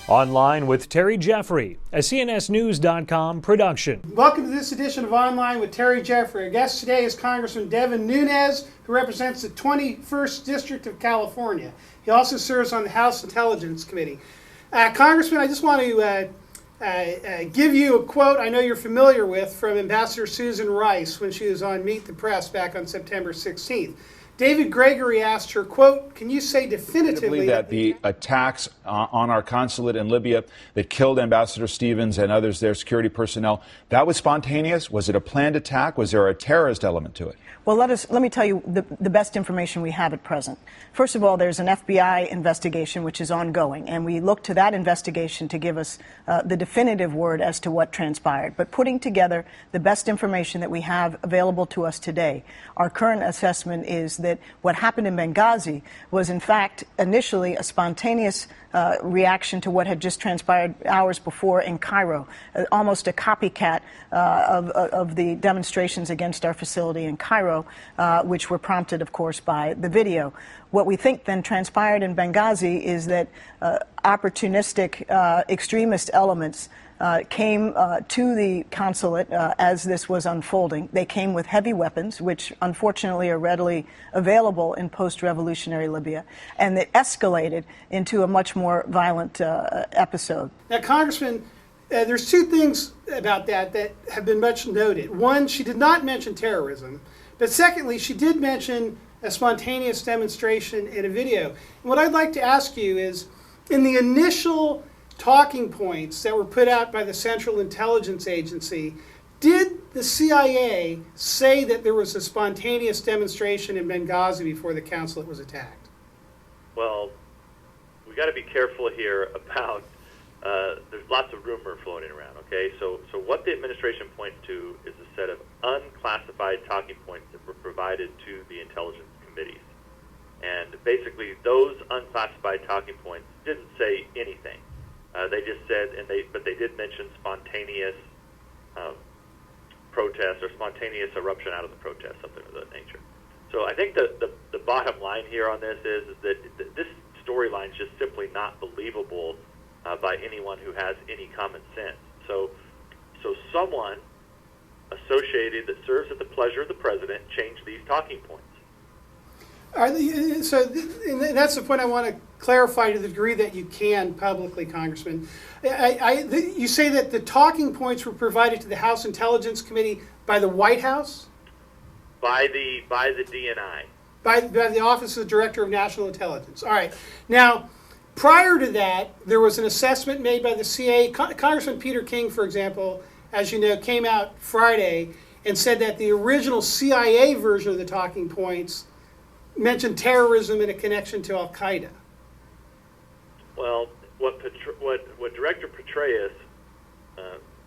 Online with Terry Jeffrey, a CNSnews.com production. Welcome to this edition of Online with Terry Jeffrey. Our guest today is Congressman Devin Nunes, who represents the 21st District of California. He also serves on the House Intelligence Committee. Congressman, I just want to give you a quote I know you're familiar with from Ambassador Susan Rice when she was on Meet the Press back on September 16th. David Gregory asked her, quote, "Can you say definitively that the attacks on our consulate in Libya that killed Ambassador Stevens and others, their security personnel, that was spontaneous? Was it a planned attack? Was there a terrorist element to it?" Well, let me tell you the best information we have at present. First of all, there's an FBI investigation which is ongoing, and we look to that investigation to give us the definitive word as to what transpired. But putting together the best information that we have available to us today, our current assessment is that what happened in Benghazi was, in fact, initially a spontaneous reaction to what had just transpired hours before in Cairo, almost a copycat of the demonstrations against our facility in Cairo, which were prompted, of course, by the video. What we think then transpired in Benghazi is that opportunistic extremist elements came to the consulate as this was unfolding. They came with heavy weapons, which unfortunately are readily available in post-revolutionary Libya, and it escalated into a much more violent episode. Now, Congressman, there's two things about that have been much noted. One, she did not mention terrorism, but secondly, she did mention a spontaneous demonstration in a video. And what I'd like to ask you is, in the initial talking points that were put out by the Central Intelligence Agency, did the CIA say that there was a spontaneous demonstration in Benghazi before the consulate was attacked? Well, we got to be careful here about, there's lots of rumor floating around, okay? So what the administration points to is a set of unclassified talking points that were provided to the intelligence committees. And basically, those unclassified talking points didn't say anything. They just said, but they did mention spontaneous protest or spontaneous eruption out of the protest, something of that nature. So I think the bottom line here on this is that this storyline is just simply not believable by anyone who has any common sense. So someone associated that serves at the pleasure of the president changed these talking points. And that's the point I want to clarify to the degree that you can publicly, Congressman. You say that the talking points were provided to the House Intelligence Committee by the White House? By the DNI. By the Office of the Director of National Intelligence. All right. Now, prior to that, there was an assessment made by the CIA. Congressman Peter King, for example, as you know, came out Friday and said that the original CIA version of the talking points mentioned terrorism in a connection to Al-Qaeda. Well, what Director Petraeus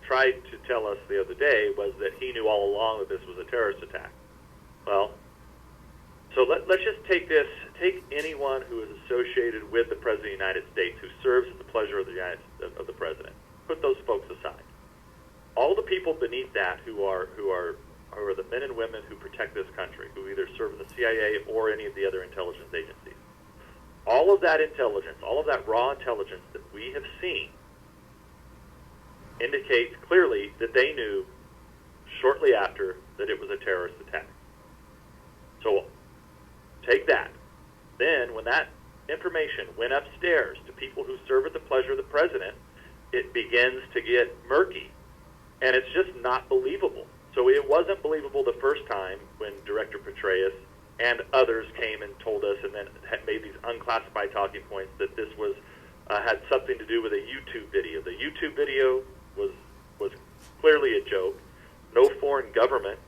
tried to tell us the other day was that he knew all along that this was a terrorist attack. Well, so let's just take anyone who is associated with the President of the United States, who serves at the pleasure of the President. Put those folks aside. All the people beneath that who are the men and women who protect this country, who either serve in the CIA or any of the other intelligence agencies. All of that intelligence, all of that raw intelligence that we have seen indicates clearly that they knew shortly after that it was a terrorist attack. So take that. Then when that information went upstairs to people who serve at the pleasure of the president, it begins to get murky. And it's just not believable. So it wasn't believable the first time when Director Petraeus and others came and told us and then had made these unclassified talking points that this was had something to do with a YouTube video. The YouTube video was clearly a joke. No foreign government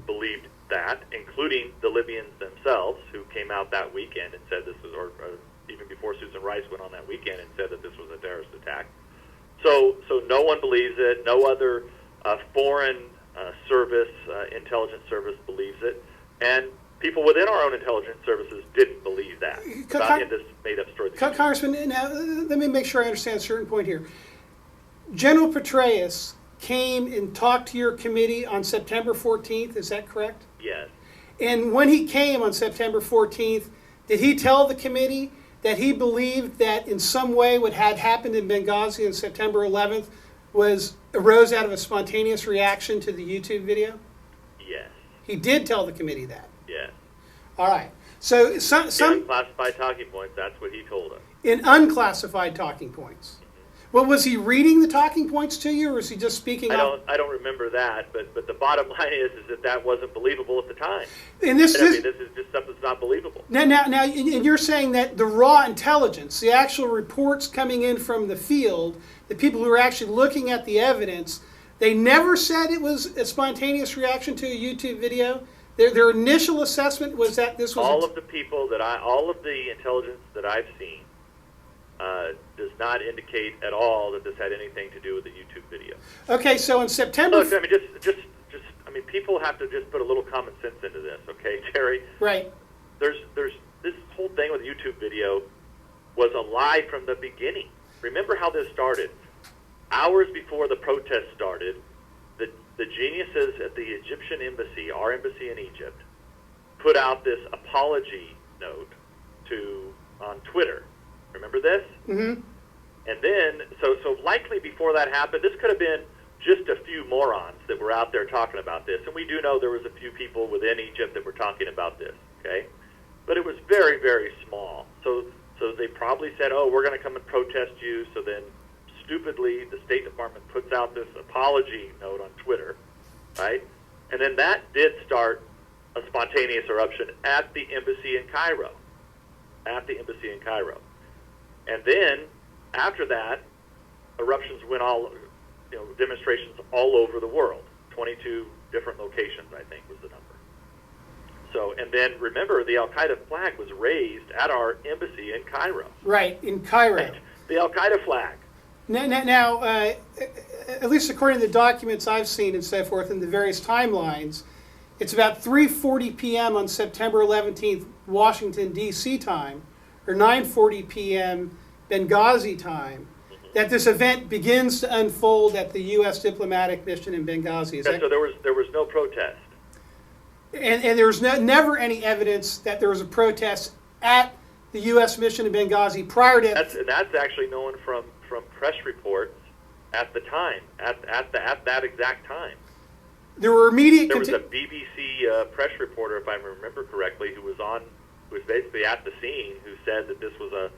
believed that, including the Libyans themselves, who came out that weekend and said this was, or even before Susan Rice went on that weekend and said that this was a terrorist attack. So no one believes it. No other foreign service, intelligence service believes it. And people within our own intelligence services didn't believe that. Not in this made-up story. Congressman, now let me make sure I understand a certain point here. General Petraeus came and talked to your committee on September 14th, is that correct? Yes. And when he came on September 14th, did he tell the committee that he believed that in some way what had happened in Benghazi on September 11th arose out of a spontaneous reaction to the YouTube video? Yes. He did tell the committee that. Yes. All right. So In some classified talking points, that's what he told us. in unclassified talking points. Well, was he reading the talking points to you, or was he just speaking? I don't remember that, but the bottom line is that wasn't believable at the time. And this I mean, this is just something that's not believable. now, and you're saying that the raw intelligence, the actual reports coming in from the field, the people who are actually looking at the evidence, they never said it was a spontaneous reaction to a YouTube video. Their initial assessment was that this was all of the intelligence that I've seen does not indicate at all that this had anything to do with the YouTube video. Okay, so in September. Look, I mean, I mean, people have to just put a little common sense into this, okay, Terry? Right. There's this whole thing with the YouTube video was a lie from the beginning. Remember how this started? Hours before the protest started, the geniuses at the Egyptian embassy, our embassy in Egypt, put out this apology note on Twitter. Remember this? Mm-hmm. And then, so likely before that happened, this could have been just a few morons that were out there talking about this. And we do know there was a few people within Egypt that were talking about this, okay? But it was very, very small. So they probably said, oh, we're going to come and protest you. So then, stupidly, the State Department puts out this apology note on Twitter, right? And then that did start a spontaneous eruption at the embassy in Cairo. And then, after that, eruptions went demonstrations all over the world. 22 different locations, I think, was the number. So, and then remember, the Al-Qaeda flag was raised at our embassy in Cairo. Right, in Cairo. Right. The Al-Qaeda flag. Now, at least according to the documents I've seen and so forth in the various timelines, it's about 3:40 p.m. on September 11th, Washington, D.C. time, or 9:40 p.m. Benghazi time, that this event begins to unfold at the U.S. diplomatic mission in Benghazi. So there was no protest. And there was never any evidence that there was a protest at the U.S. mission in Benghazi prior to... That's actually known from press reports at the time, at that exact time. There were immediate... There was a BBC press reporter, if I remember correctly, who was basically at the scene, who said that this was a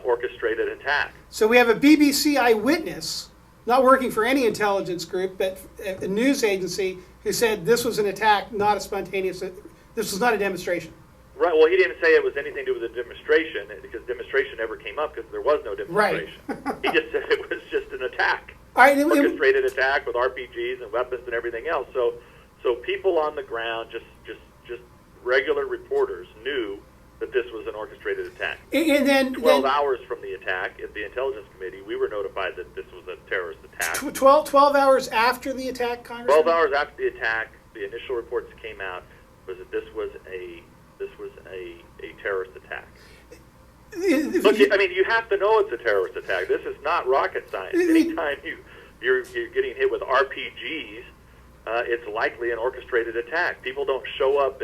orchestrated attack. So we have a BBC eyewitness, not working for any intelligence group, but a news agency, who said this was an attack, not a spontaneous... This was not a demonstration. Right. Well, he didn't say it was anything to do with the demonstration, because demonstration never came up because there was no demonstration. Right. He just said it was just an attack. All right, orchestrated attack with RPGs and weapons and everything else. So people on the ground, just regular reporters, knew that this was an orchestrated attack. And then 12 hours from the attack at the Intelligence Committee, we were notified that this was a terrorist attack. 12 hours after the attack, Congressman? 12 hours after the attack, the initial reports that came out was that this was a terrorist attack. Look, I mean, you have to know it's a terrorist attack. This is not rocket science. Anytime you're getting hit with RPGs, it's likely an orchestrated attack. People don't show up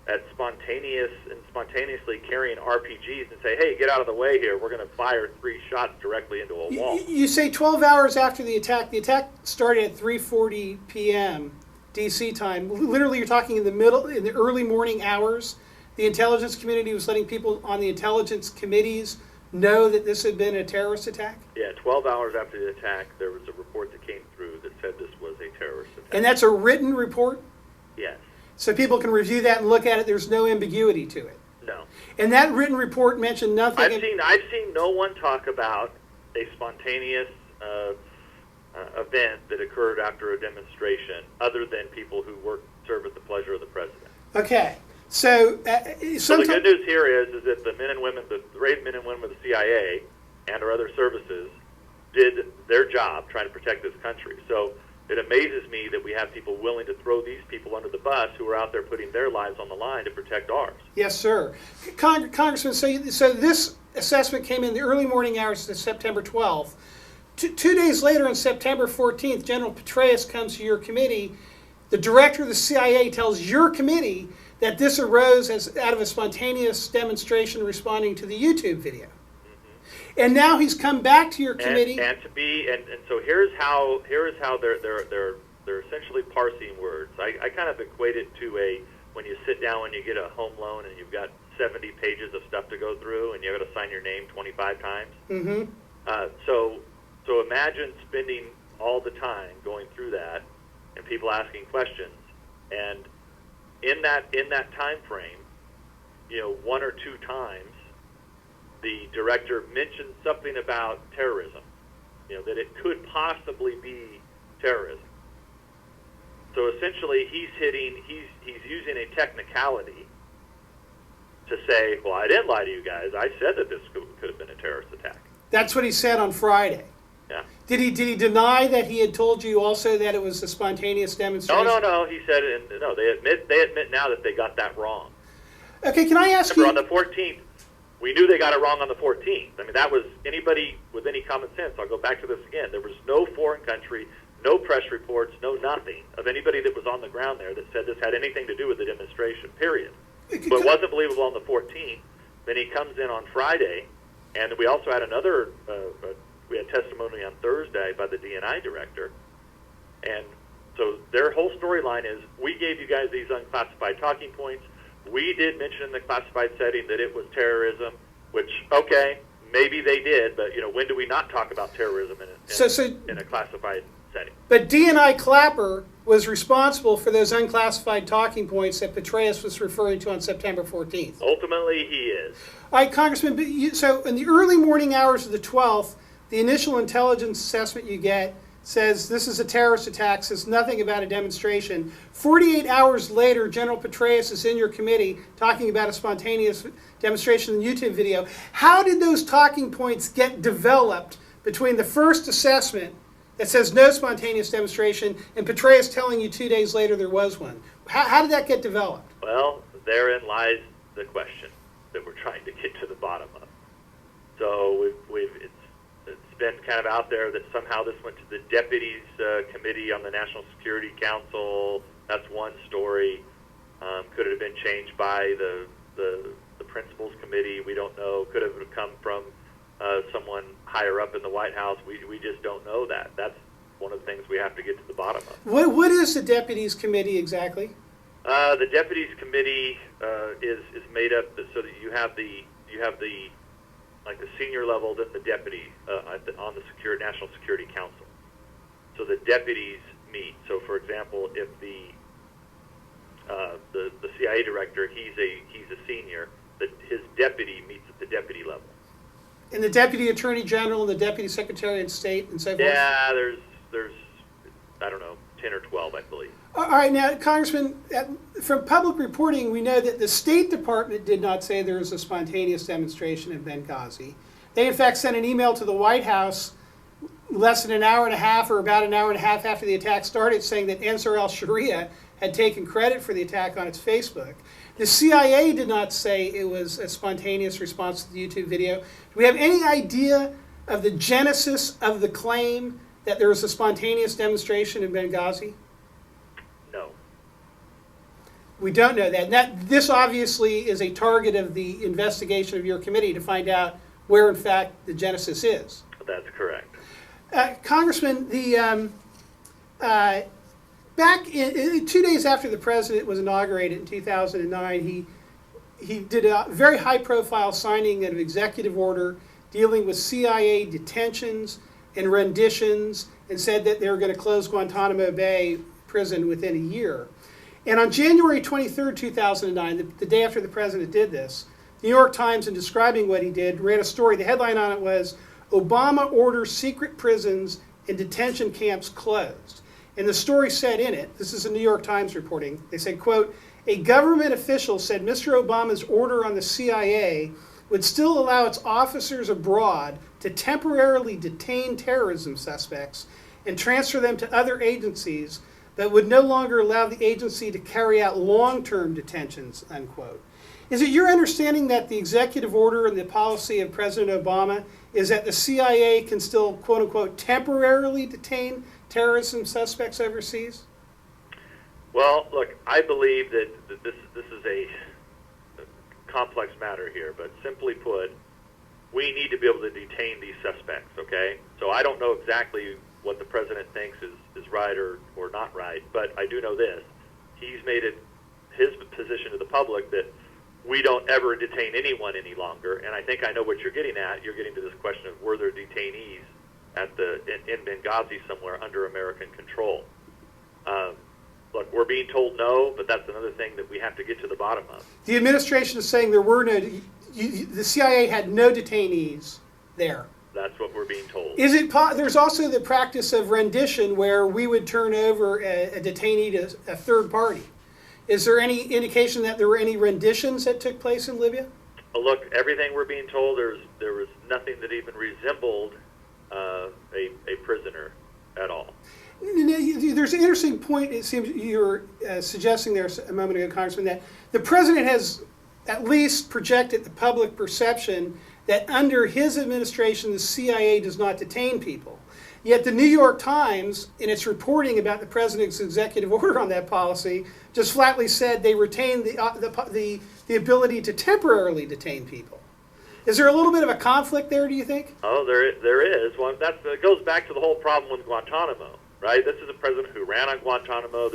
at spontaneously carrying RPGs and say, hey, get out of the way here. We're going to fire 3 shots directly into a wall. You say 12 hours after the attack. The attack started at 3:40 p.m. D.C. time. Literally, you're talking in the early morning hours. The intelligence community was letting people on the intelligence committees know that this had been a terrorist attack? Yeah, 12 hours after the attack, there was a report that came through that said this was a terrorist attack. And that's a written report? Yes. So people can review that and look at it. There's no ambiguity to it. No. And that written report mentioned nothing. I've seen no one talk about a spontaneous event that occurred after a demonstration, other than people who serve at the pleasure of the president. Okay. So, so the good news here is that the men and women, the brave men and women of the CIA and our other services, did their job trying to protect this country. So it amazes me that we have people willing to throw these people under the bus who are out there putting their lives on the line to protect ours. Yes, sir. Congressman, so this assessment came in the early morning hours of September 12th. 2 days later, on September 14th, General Petraeus comes to your committee. The director of the CIA tells your committee that this arose as out of a spontaneous demonstration responding to the YouTube video. And now he's come back to your committee. And so here's how they're essentially parsing words. I kind of equate it to when you sit down and you get a home loan and you've got 70 pages of stuff to go through and you have to sign your name 25 times. Mm-hmm. So imagine spending all the time going through that and people asking questions, and in that time frame, one or two times the director mentioned something about terrorism, that it could possibly be terrorism. So essentially he's using a technicality to say, well, I didn't lie to you guys. I said that this could have been a terrorist attack. That's what he said on Friday. Yeah. Did he deny that he had told you also that it was a spontaneous demonstration? No. He said, no. They admit now that they got that wrong. Okay, can I ask Remember, you? on the 14th, we knew they got it wrong on the 14th. I mean, that was anybody with any common sense. I'll go back to this again. There was no foreign country, no press reports, no nothing of anybody that was on the ground there that said this had anything to do with the demonstration, period. But it wasn't believable on the 14th. Then he comes in on Friday, and we also had another, we had testimony on Thursday by the DNI director. And so their whole storyline is, we gave you guys these unclassified talking points. We did mention in the classified setting that it was terrorism, which, okay, maybe they did, but when do we not talk about terrorism in a classified setting? But DNI Clapper was responsible for those unclassified talking points that Petraeus was referring to on September 14th. Ultimately, he is. All right, Congressman, so in the early morning hours of the 12th, the initial intelligence assessment you get says this is a terrorist attack, says nothing about a demonstration. 48 hours later, General Petraeus is in your committee talking about a spontaneous demonstration in the YouTube video. How did those talking points get developed between the first assessment that says no spontaneous demonstration and Petraeus telling you 2 days later there was one? How did that get developed? Well, therein lies the question that we're trying to get to the bottom of. So it's been kind of out there that somehow this went to the deputies committee on the National Security Council. That's one story. Could it have been changed by the principals committee? We don't know. Could have come from someone higher up in the White House. We just don't know that. That's one of the things we have to get to the bottom of. What is the deputies committee exactly? The deputies committee is made up so that you have the like the senior level, then the deputy on the National Security Council. So the deputies meet. So, for example, if the CIA director, he's a senior, his deputy meets at the deputy level. And the deputy attorney general and the deputy secretary of state and so forth? Yeah, there's I don't know, 10 or 12, I believe. All right, now, Congressman, from public reporting, we know that the State Department did not say there was a spontaneous demonstration in Benghazi. They, in fact, sent an email to the White House less than an hour and a half or about an hour and a half after the attack started saying that Ansar al-Sharia had taken credit for the attack on its Facebook. The CIA did not say it was a spontaneous response to the YouTube video. Do we have any idea of the genesis of the claim that there was a spontaneous demonstration in Benghazi? No. We don't know that. This obviously is a target of the investigation of your committee to find out where, in fact, the genesis is. That's correct. Congressman, back in 2 days after the president was inaugurated in 2009, he did a very high-profile signing of an executive order dealing with CIA detentions and renditions, and said that they were going to close Guantanamo Bay prison within a year. And on January 23rd, 2009, the day after the president did this, the New York Times, in describing what he did, ran a story. The headline on it was, "Obama orders secret prisons and detention camps closed." And the story said in it, this is a New York Times reporting, they said, quote, "A government official said Mr. Obama's order on the CIA would still allow its officers abroad to temporarily detain terrorism suspects and transfer them to other agencies, but would no longer allow the agency to carry out long-term detentions," unquote. Is it your understanding that the executive order and the policy of President Obama is that the CIA can still, quote-unquote, temporarily detain terrorism suspects overseas? Well, look, I believe that this is a complex matter here, but simply put, we need to be able to detain these suspects, okay? So I don't know exactly what the president thinks is right or not right, but I do know this. He's made it his position to the public that we don't ever detain anyone any longer, and I think I know what you're getting at. You're getting to this question of were there detainees in Benghazi somewhere under American control? Look, we're being told no, but that's another thing that we have to get to the bottom of. The administration is saying there were no, the CIA had no detainees there. That's what we're being told. Is it? There's also the practice of rendition where we would turn over a detainee to a third party. Is there any indication that there were any renditions that took place in Libya? Look, everything we're being told, there was nothing that even resembled a prisoner at all. There's an interesting point, it seems you were suggesting there a moment ago, Congressman, that the president has at least projected the public perception that under his administration, the CIA does not detain people. Yet the New York Times, in its reporting about the president's executive order on that policy, just flatly said they retain the ability to temporarily detain people. Is there a little bit of a conflict there, do you think? Oh, there is. Well, that goes back to the whole problem with Guantanamo. Right? This is a president who ran on Guantanamo.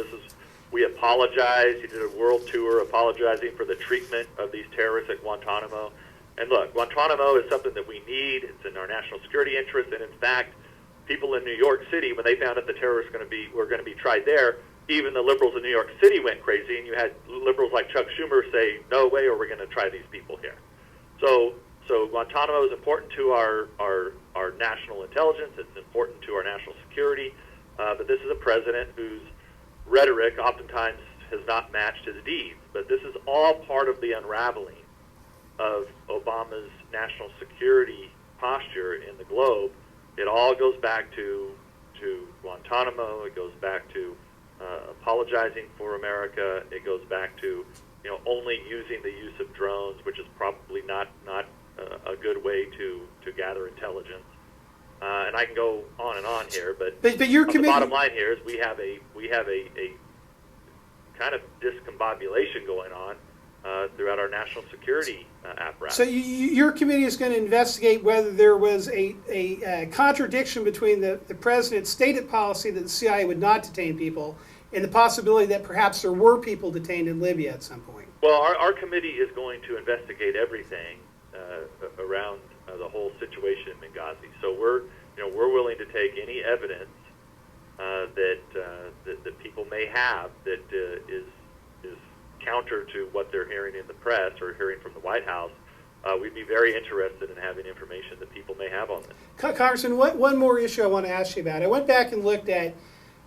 We apologize. He did a world tour apologizing for the treatment of these terrorists at Guantanamo. And look, Guantanamo is something that we need. It's in our national security interest. And in fact, people in New York City, when they found out the terrorists were going to be tried there, even the liberals in New York City went crazy. And you had liberals like Chuck Schumer say, "No way are we going to try these people here." So Guantanamo is important to our national intelligence. It's important to our national security. But this is a president whose rhetoric oftentimes has not matched his deeds. But this is all part of the unraveling of Obama's national security posture in the globe. It all goes back to Guantanamo. It goes back to apologizing for America. It goes back to only using the use of drones, which is probably not a good way to gather intelligence. And I can go on and on here, but your the bottom line here is we have a kind of discombobulation going on throughout our national security apparatus. So your committee is going to investigate whether there was a contradiction between the president's stated policy that the CIA would not detain people and the possibility that perhaps there were people detained in Libya at some point. Well, our committee is going to investigate everything around the whole situation in Benghazi. So we're willing to take any evidence that people may have that is counter to what they're hearing in the press or hearing from the White House. We'd be very interested in having information that people may have on this. Congressman, one more issue I want to ask you about. I went back and looked at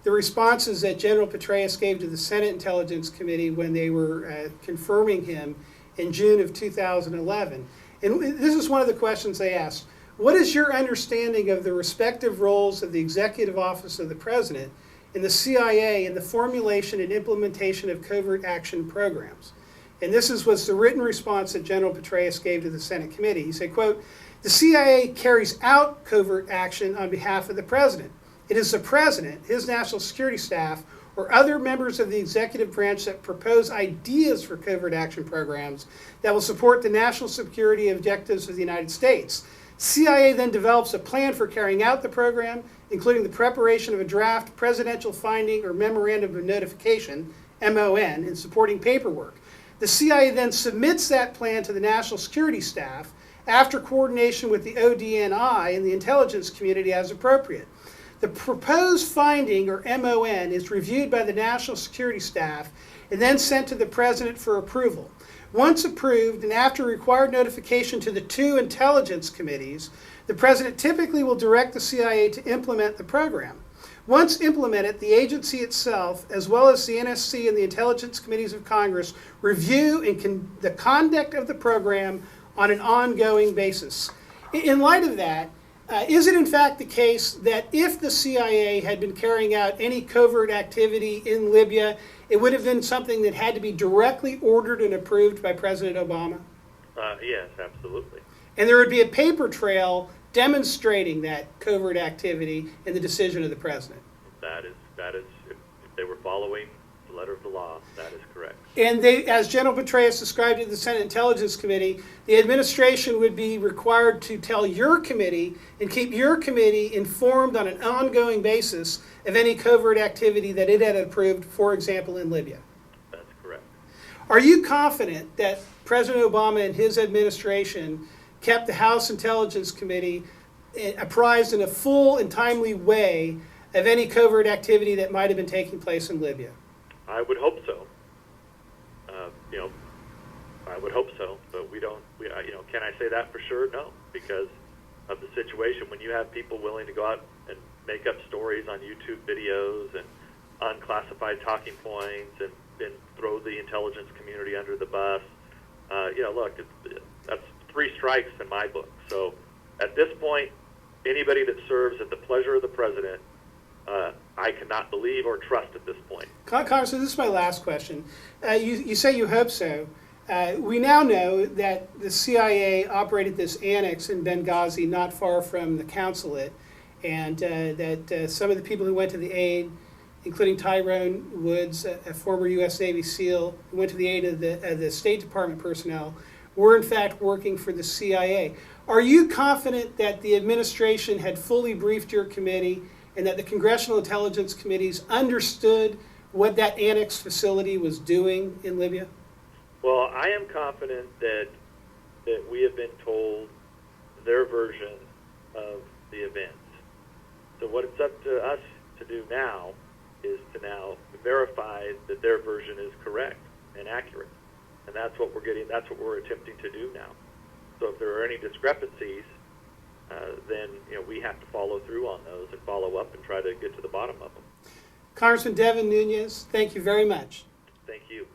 the responses that General Petraeus gave to the Senate Intelligence Committee when they were confirming him in June of 2011. And this is one of the questions they asked. What is your understanding of the respective roles of the Executive Office of the President and the CIA in the formulation and implementation of covert action programs? And this was the written response that General Petraeus gave to the Senate committee. He said, quote, "The CIA carries out covert action on behalf of the President. It is the President, his national security staff, or other members of the executive branch that propose ideas for covert action programs that will support the national security objectives of the United States. CIA then develops a plan for carrying out the program, including the preparation of a draft presidential finding or memorandum of notification, MON, and supporting paperwork. The CIA then submits that plan to the national security staff after coordination with the ODNI and the intelligence community as appropriate. The proposed finding, or MON, is reviewed by the national security staff and then sent to the President for approval. Once approved, and after required notification to the two intelligence committees, the President typically will direct the CIA to implement the program. Once implemented, the agency itself, as well as the NSC and the intelligence committees of Congress, review the conduct of the program on an ongoing basis." In light of that, is it in fact the case that if the CIA had been carrying out any covert activity in Libya, it would have been something that had to be directly ordered and approved by President Obama? Yes, absolutely. And there would be a paper trail demonstrating that covert activity in the decision of the President? That is if they were following letter of the law, that is correct. And they, as General Petraeus described it to the Senate Intelligence Committee, the administration would be required to tell your committee and keep your committee informed on an ongoing basis of any covert activity that it had approved, for example, in Libya. That's correct. Are you confident that President Obama and his administration kept the House Intelligence Committee apprised in a full and timely way of any covert activity that might have been taking place in Libya? I would hope so. I would hope so, but can I say that for sure? No, because of the situation. When you have people willing to go out and make up stories on YouTube videos and unclassified talking points and throw the intelligence community under the bus, look, that's 3 strikes in my book. So at this point, anybody that serves at the pleasure of the president, I cannot believe or trust at this point. Congressman, this is my last question. You say you hope so. We now know that the CIA operated this annex in Benghazi not far from the consulate, and that some of the people who went to the aid, including Tyrone Woods, a former U.S. Navy SEAL, who went to the aid of the State Department personnel, were in fact working for the CIA. Are you confident that the administration had fully briefed your committee and that the Congressional Intelligence Committees understood what that annex facility was doing in Libya? Well, I am confident that we have been told their version of the events. So what it's up to us to do now is to now verify that their version is correct and accurate. And that's what we're attempting to do now. So if there are any discrepancies, then we have to follow through on those and follow up and try to get to the bottom of them. Congressman Devin Nunes, thank you very much. Thank you.